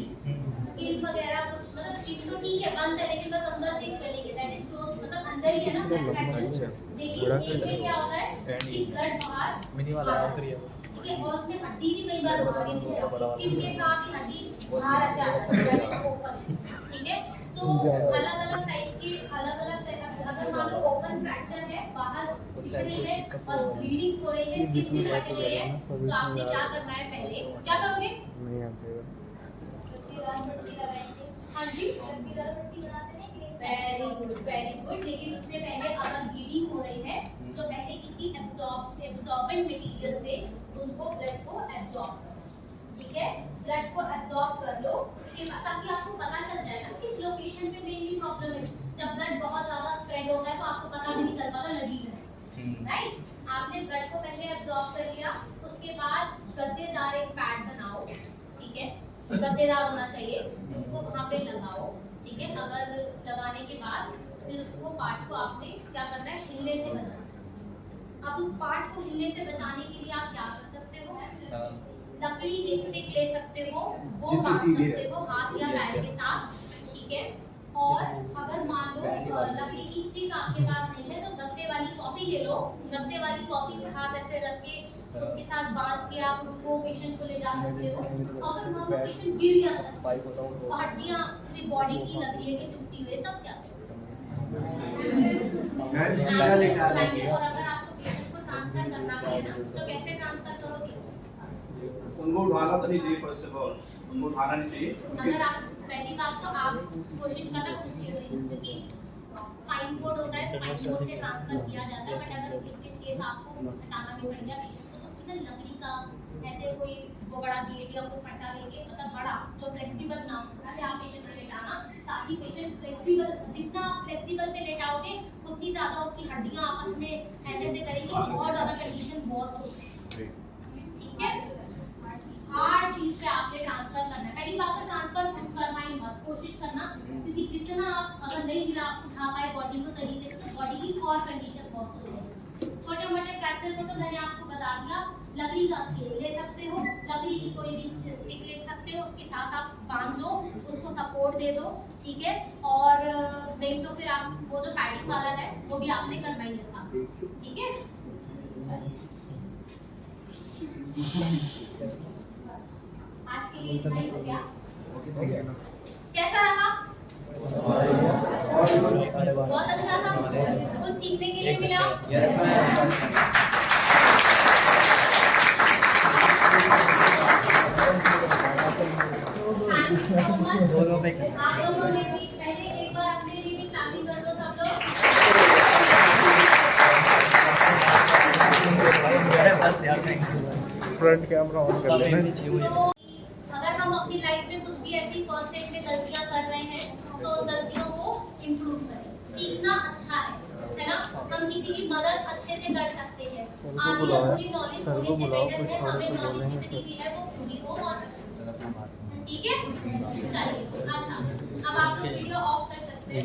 स्किन वगैरह कुछ, मतलब स्किन तो ठीक है बंद है लेकिन बस अंदर से स्वेलिंग है, दैट इज क्लोज, मतलब अंदर ही है ना फ्रैक्चर। लेकिन इसमें क्या होता है कि ब्लड बाहर मिनी वाला आखिरी है। ठीक है, और उसमें हड्डी भी कई बार बाहर नहीं है, स्किन के साथ ही हड्डी बाहर ऐसे आ जाती है ओपन। ठीक है, तो अलग-अलग टाइप के अलग-अलग, अगर मान लो ओपन फ्रैक्चर है, बाहर है और ब्लीडिंग हो रही है, स्किन भी फट गई है, तो आपने क्या करना है? पहले क्या करोगे? नहीं आते हाँ जी, वेरी गुड वेरी गुड। लेकिन उससे पहले अगर ब्लीडिंग हो रही है तो पहले किसी एब्जॉर्बेंट मटेरियल से उसको ब्लड को एब्जॉर्ब करो। ठीक है, ब्लड को एब्जॉर्ब कर लो, उसके बाद ताकि आपको पता चल जाए ना किस लोकेशन पे मेनली प्रॉब्लम है। जब ब्लड बहुत ज्यादा स्प्रेड होता है तो आपको पता भी नहीं चल पाता, लगी है राइट। आपने ब्लड को पहले एब्जॉर्ब कर लिया, उसके बाद गद्देदार एक पैड बनाओ। ठीक है, गद्देदार होना चाहिए, उसको वहाँ पे लगाओ। ठीक है, अगर लगाने के बाद फिर उसको पार्ट को आपने क्या करना है? हिलने से बचाना। अब उस पार्ट को हिलने से बचाने के लिए आप क्या कर सकते हो? लकड़ी की स्टिक ले सकते हो, वो बांध सकते हो हाथ या पैर के साथ। ठीक है, और अगर मान लो लकड़ी की स्टिक आपके पास नहीं है तो गत्ते वाली कॉपी ले लो, गत्ते वाली कॉपी से हाथ ऐसे रख के उसके साथ बांध के आप उसको पेशेंट को ले जा सकते हो। अगर मान लो पेशेंट गिर गया और हड्डियां अपनी बॉडी की लग रही है कि टूटी हुई, तब क्या करोगे? और अगर आपको पेशेंट को ट्रांसफर करना भी है ना, तो कैसे ट्रांसफर करोगे? उनको उठाना तो नहीं चाहिए, फर्स्ट ऑफ ऑल उनको उठाना नहीं चाहिए। अगर आप पहली बात तो आप कोशिश करना पूछिए, क्योंकि स्पाइन कोड होता है, स्पाइन कोड से ट्रांसफर किया जाता है। बट अगर इन केस आपको हटाना भी पड़ गया पेशेंट को, तो सीधा लकड़ी का ऐसे कोई वो बड़ा गेट या कोई फट्टा लेके, मतलब बड़ा जो फ्लेक्सिबल ना हो, उसमें आप पेशेंट को लेटाना, ताकि पेशेंट फ्लेक्सिबल, जितना आप फ्लेक्सिबल पे लेटाओगे उतनी ज्यादा उसकी हड्डियां आपस में ऐसे ऐसे करेंगी और ज्यादा कंडीशन वर्स्ट होगी। ठीक है, हर चीज पे आपने ट्रांसफर करना है। पहली बात तो ट्रांसफर करना ही मत, कोशिश करना, क्योंकि जितना आप अगर नहीं हिला उठा पाए बॉडी को तरीके से, तो बॉडी की और कंडीशन बहुत हो जाएगी। छोटे मोटे फ्रैक्चर को तो मैंने आपको बता दिया, लकड़ी का स्केल ले सकते हो, लकड़ी की कोई भी स्टिक ले सकते हो, उसके साथ आप बांध दो, उसको सपोर्ट दे दो। ठीक है, और नहीं तो फिर आप वो जो पैडिंग वाला है वो भी आपने करना ही है साथ। ठीक है, आज के लिए इतना ही हो गया। कैसा रहा? बहुत अच्छा था, कुछ सीखने के लिए मिला। Thank you so much. आप लोगों ने भी पहले एक बार अपने लिए भी क्लैपिंग कर दो सब लोग। बस यार, thank you. Front camera on कर काफी लेना। नीचे हुई तो अगर हम अपनी लाइफ में कुछ भी ऐसी फर्स्ट एड में गलतियां कर रहे हैं तो उन गलतियों को इम्प्रूव करें। सीखना अच्छा है ना? हम किसी की मदद अच्छे से कर सकते हैं। आधी अधूरी नॉलेज होने से बेटर है हमें नॉलेज जितनी भी है वो पूरी हो और अच्छी। ठीक है, चलिए। अच्छा, अब आप लोग वीडियो ऑफ कर सकते हैं।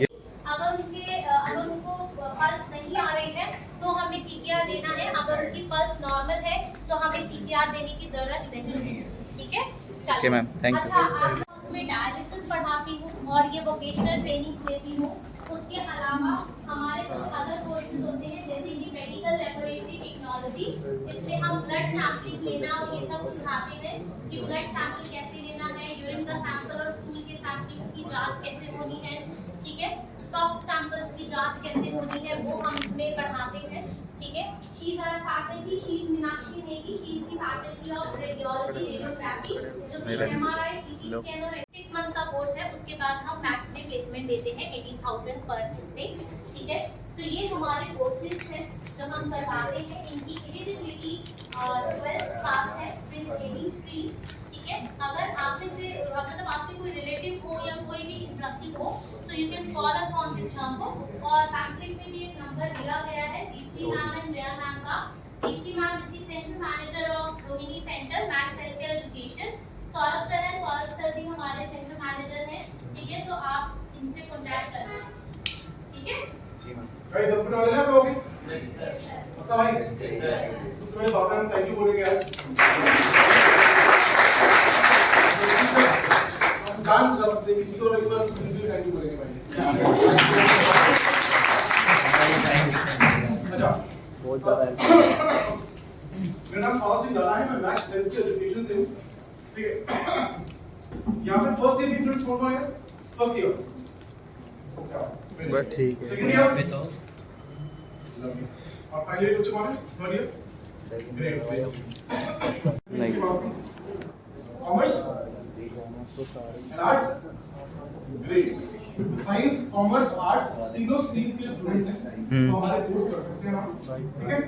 अगर उनको पल्स नहीं आ रही है तो हमें सीपीआर देना है। अगर उनकी पल्स नॉर्मल है तो हमें सीपीआर देने की जरूरत नहीं है। ठीक है, चलिए मैम, थैंक यू। अच्छा, आप उसमें डायलिसिस पढ़ाती हूँ और ये वोकेशनल ट्रेनिंग देती हूँ। उसके अलावा हमारे कुछ अदर कोर्सेज होते हैं जैसे कि मेडिकल लेबोरेटरी टेक्नोलॉजी। इसमें हम ब्लड सैंपलिंग लेना और ये सब सिखाते हैं कि ब्लड सैंपल कैसे लेना है, यूरिन का सैंपल और स्टूल के सैंपल्स की जांच कैसे होनी है। ठीक है, कफ सैंपल्स की जांच कैसे होनी है वो हम इसमें पढ़ाते हैं। ठीक है, she is our faculty, she is Meenakshi Negi, she is the faculty of radiology radiography, जो कि एमआरआई सीटी स्कैन और 6 मंथ्स का कोर्स है। उसके बाद हम मैक्स में प्लेसमेंट देते हैं 18,000 पर डे। ठीक है, तो ये हमारे कोर्सेज हैं जो हम करवाते हैं। इनकी एलिजिबिलिटी 12th पास है विद एनी स्ट्रीम। ठीक है, अगर आप में से मतलब आपके कोई रिलेटिव हो या कोई भी इंटरेस्टेड हो so you can call us on this number। और पैम्पलेट में भी एक नंबर दिया गया है Deepti ma'am and Jaya ma'am का। Deepti ma'am is the centre manager of Rohini centre Max Healthcare education. Saurabh sir है, सौरभ सर भी हमारे सेंटर मैनेजर हैं। ठीक है, तो आप इनसे कांटेक्ट कर सकते हैं। ठीक है, भाई 10 मिनट वाले ना आप लोग पक्का भाई? तो मेरे बाबा थैंक यू बोलेंगे यार। डांस कर सकते हैं किसी को एक बार थैंक यू बोलेंगे भाई। अच्छा, बहुत ज़्यादा मेरा नाम सौरभ सिंह राणा है, मैं मैक्स हेल्थ केयर एजुकेशन से हूँ। ठीक है, यहाँ पे फर्स्ट ईयर की स्टूडेंट्स कौन है? फर्स्ट ईयर बस ठीक है। सेकंड ईयर अभी तो और फाइनल ईयर बच्चे कौन है? Third year great. नहीं commerce and arts great. Science commerce arts तीनों स्ट्रीम के स्टूडेंट्स हैं तो हमारे कोर्स कर सकते हैं ना। ठीक है,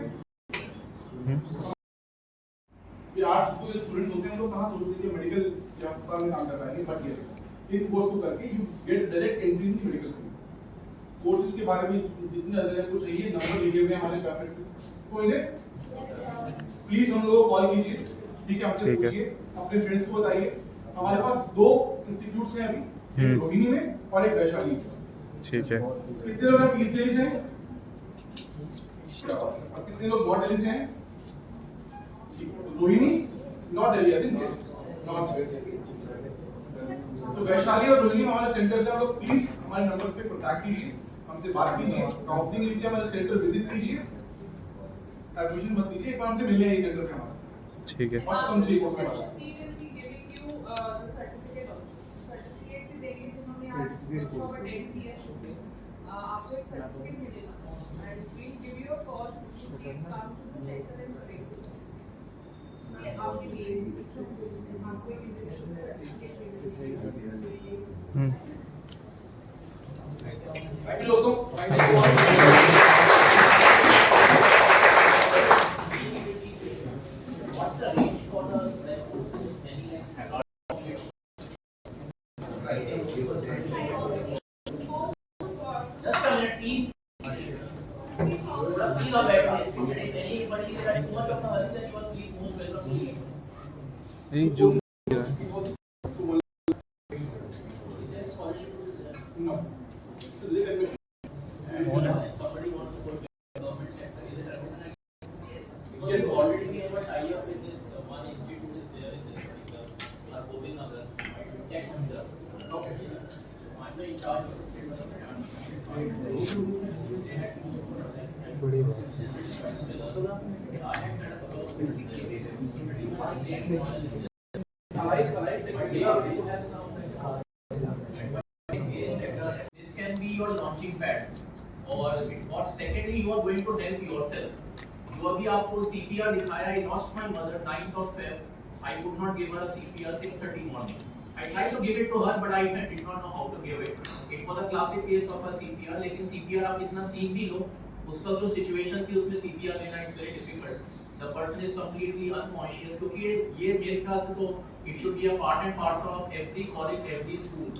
ये आर्ट्स के स्टूडेंट्स होते हैं लोग कहाँ सोचते हैं कि मेडिकल या अस्पताल में काम कर पाएंगे, बट यस इन कोर्स को करके you get direct entry in medical field. Courses के बारे में जितने अदर को चाहिए नंबर लिखे हुए हैं हमारे पैम्पलेट में, कोई ले प्लीज हम लोगों को कॉल कीजिए। ठीक है, हमसे पूछिए, अपने फ्रेंड्स को बताइए। हमारे पास 2 इंस्टीट्यूट्स हैं अभी, एक रोहिणी में और एक वैशाली में। ठीक है, कितने लोग आप ईस्ट दिल्ली से हैं और कितने लोग नॉर्थ दिल्ली से हैं? Rohini north Delhi, I think north. तो वैशाली और रोहिणी में हमारे सेंटर है। आप लोग प्लीज हमारे नंबर्स पे कांटेक्ट कीजिए, हमसे बात कीजिए, काउंसलिंग लीजिए, हमारे सेंटर विजिट कीजिए, एडमिशन मत कीजिए, एक बार हमसे मिलने आइए सेंटर पे हमारा। ठीक है, और समझिए कोर्स के बारे में। आपको एक सर्टिफिकेट मिलेगा and we give you a call to please come to the centre and correct. ये आपके लिए आपको एक इंडिविजुअल सर्टिफिकेट मिलेगा। थैंक यू दोस्तों, थैंक यू। नहीं जूम बड़ी बात This can be your launching pad, or secondly you are going to help yourself. जो अभी आपको CPR दिखाया, I lost my mother 9th of Feb. I could not give her a CPR 6:30 morning. I tried to give it to her, but I did not know how to give it. It was a classic case of a CPR. लेकिन CPR आप जितना सीख भी लो, उस वक्त जो situation थी उसमें CPR लेना is very difficult. the person is completely unconscious, क्योंकि ये मेरे ख्याल से तो it should be a part and parcel of every college, every school.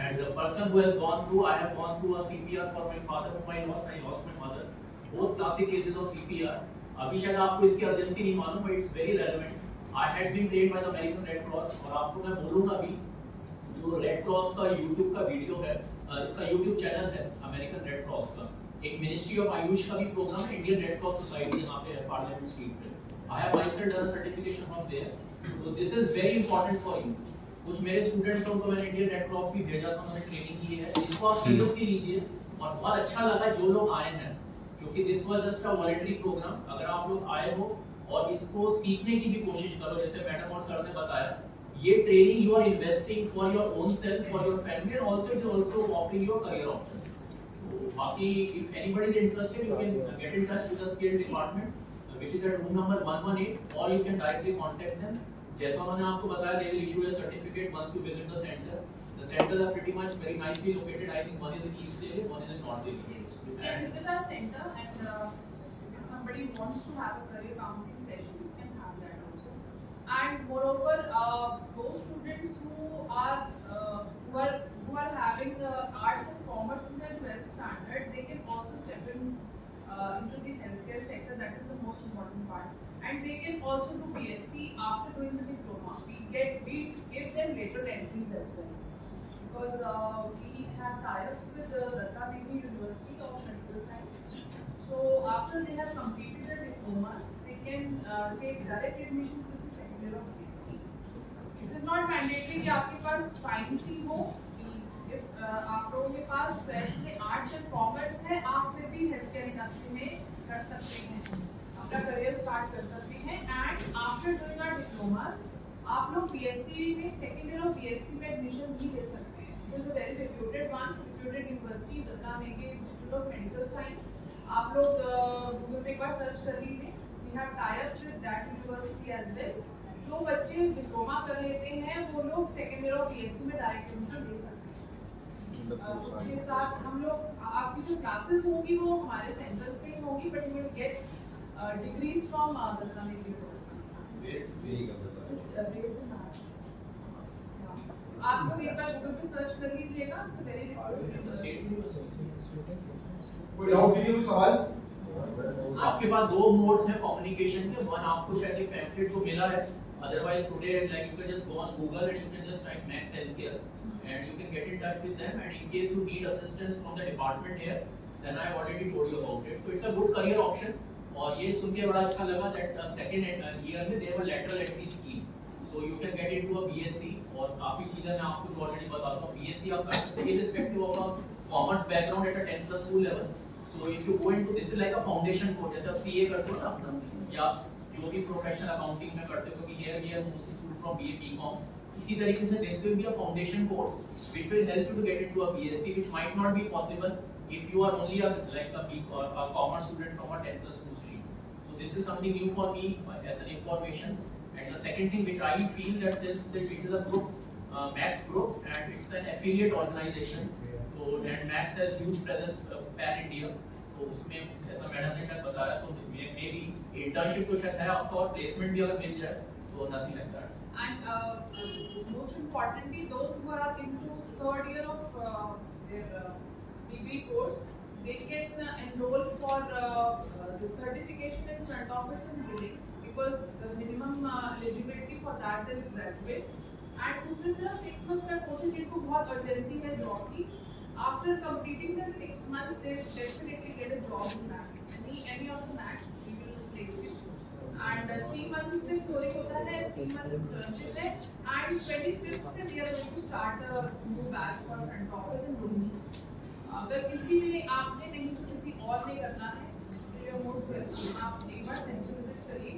And the person who has gone through, I have gone through a CPR for my father whom I lost my mother. Both classic cases of CPR. अभी शायद आपको इसकी urgency नहीं मालूम, but it's very relevant. I had been trained by the American Red Cross, और आपको मैं बोलूँगा अभी जो Red Cross का YouTube का वीडियो है, इसका YouTube चैनल है American Red Cross का, एक मिनिस्ट्री ऑफ आयुष का भी प्रोग्राम है, इंडियन रेड क्रॉस सोसाइटी यहाँ पे है पार्लियामेंट स्ट्रीट पे. I have myself done a certification from there. So this is very important for you. कुछ मेरे स्टूडेंट्स हैं उनको मैंने इंडियन रेड क्रॉस भी भेजा था, उन्होंने ट्रेनिंग की है, इसको आप सीरियसली लीजिए. और बहुत अच्छा लगा जो लोग आए हैं, क्योंकि this was just a voluntary programme. अगर आप लोग आए हो और इसको सीखने की भी कोशिश करो, जैसे मैडम और सर ने बताया, ये training you are investing for your own self, for your family, and also it is also offering your career option. बाकी if anybody is interested, you can get in touch with the skill department, which is at room number 118, or you can directly contact them. जैसा उन्होंने आपको बताया, they will issue a certificate once you visit the center. The centers are pretty much very nicely located. I think one is in East Delhi, one is in North Delhi. You can visit our center, and if somebody wants to have a career counseling session, you can have that also. And moreover, those students who are having arts and commerce in their 12th standard, they can also step in into the healthcare sector. That is the most important part. And they can also do BSc after doing the diploma. We give them later entries as well. Because we have tie-ups with Datta Negi University of Medical Science. So after they have completed their diplomas, they can take direct admission to the second year of BSc. It is not mandatory कि आपके पास science ही हो. If आप लोगों के पास 12th में arts and commerce है, आप फिर भी healthcare industry में कर सकते हैं, अपना career start कर सकते हैं. And after doing our diplomas, आप लोग BSc में second year of BSc में admission भी ले सकते हैं. It is a very reputed one, reputed university, Datta Negi Institute of Medical Science. आप लोग Google पे एक बार search कर लीजिए. We have tie-ups with that university as well. जो बच्चे डिप्लोमा कर लेते हैं, वो लोग सेकेंड ईयर ऑफ BSc में डायरेक्ट एडमिशन ले सकते हैं. उसके साथ हम लोग आपकी जो क्लासेस होंगी वो हमारे सेंटर्स पे ही होंगी, but you will get degrees from Datta Negi University. आप लोग एक बार गूगल पे सर्च कर लीजिएगा. इट्स अ वेरी कोई डाउट नहीं, कोई सवाल? आपके पास दो मोड्स हैं कम्युनिकेशन के. वन आपको शायद एक पैम्फलेट को मिला है, otherwise today like you can just go on Google and you can just type Max Healthcare and you can get in touch with them, and in case you need assistance from the department here, then I have already told you about it. So it's a good career option. और ये सुन के बड़ा अच्छा लगा that second year में they have a lateral entry scheme, so you can get into a BSc. और काफी चीजें मैं आपको ऑलरेडी बताता हूँ. BSc आप कर सकते हैं irrespective of a commerce background at a 10th plus 2 level. So if you go into this is like a foundation course, जैसे आप CA करते हो ना अपना, या जो भी प्रोफेशनल अकाउंटिंग में करते हो, क्योंकि here we are mostly students from BA BCom. इसी तरीके से this will be a foundation course which will help you to get into a BSc, which might not be possible if you are only a commerce student from a 10th plus 2 stream. So this is something new for me as an information. And the second thing which I feel that since it is a group, Max Group, and it's an affiliate organization, so and Max has huge presence pan India. तो उसमें जैसा madam ने शायद बताया, तो may be internship तो शायद है आपका, और प्लेसमेंट भी अगर मिल जाए तो nothing like that. And most importantly, those who are into third year of their degree course, they can enroll for the certification in front office and billing, because the minimum eligibility for that is graduate. And उसमें सिर्फ 6 months का course है, जिनको बहुत urgency है job की. After completing the 6 months, they definitely get a job in Max. Any of the Max, we will place you. And 3 months उसमें theory होता है, 3 months internship है, and 25th से we are going to start a new batch for front office and roomies. अगर किसी ने आपने नहीं तो किसी और ने करना है, तो you're most welcome. आप एक बार सेंटर विजिट करिए.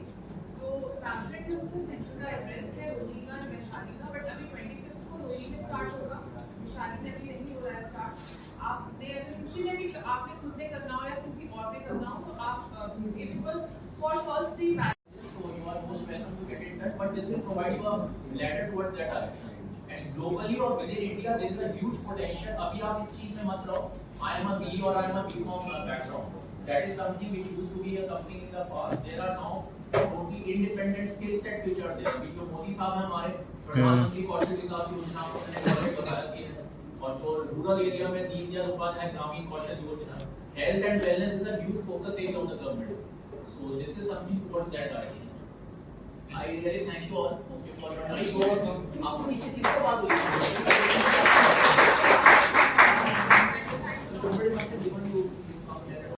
तो पैम्फलेट में उसमें सेंटर का एड्रेस है, रोहिणी का, वैशाली का, बट अभी 25th को रोहिणी में स्टार्ट होगा, वैशाली में भी नहीं हो रहा है स्टार्ट. आपने अगर किसी ने भी आपने खुद ने करना हो या किसी और ने करना हो, तो आप भेजिए, because for first 3 batches. So you are most welcome to get in touch, but this will provide you a ladder towards that direction. And globally or within India, there is a huge potential. अभी आप इस चीज में मत रहो, I am a BE or I am a BCom background. That is something which used to be something in the past. There are now totally independent skill set which are there. अभी जो मोदी साहब हैं हमारे प्रधानमंत्री कौशल विकास योजना आपने बताया कि है, और जो रूरल एरिया में दीनदयाल उपाध्याय ग्रामीण Kaushal Yojana, health and wellness is a huge focus area of the government. So this is something towards that direction. I really thank you all for your time. आपको किसी किसको बात हुई?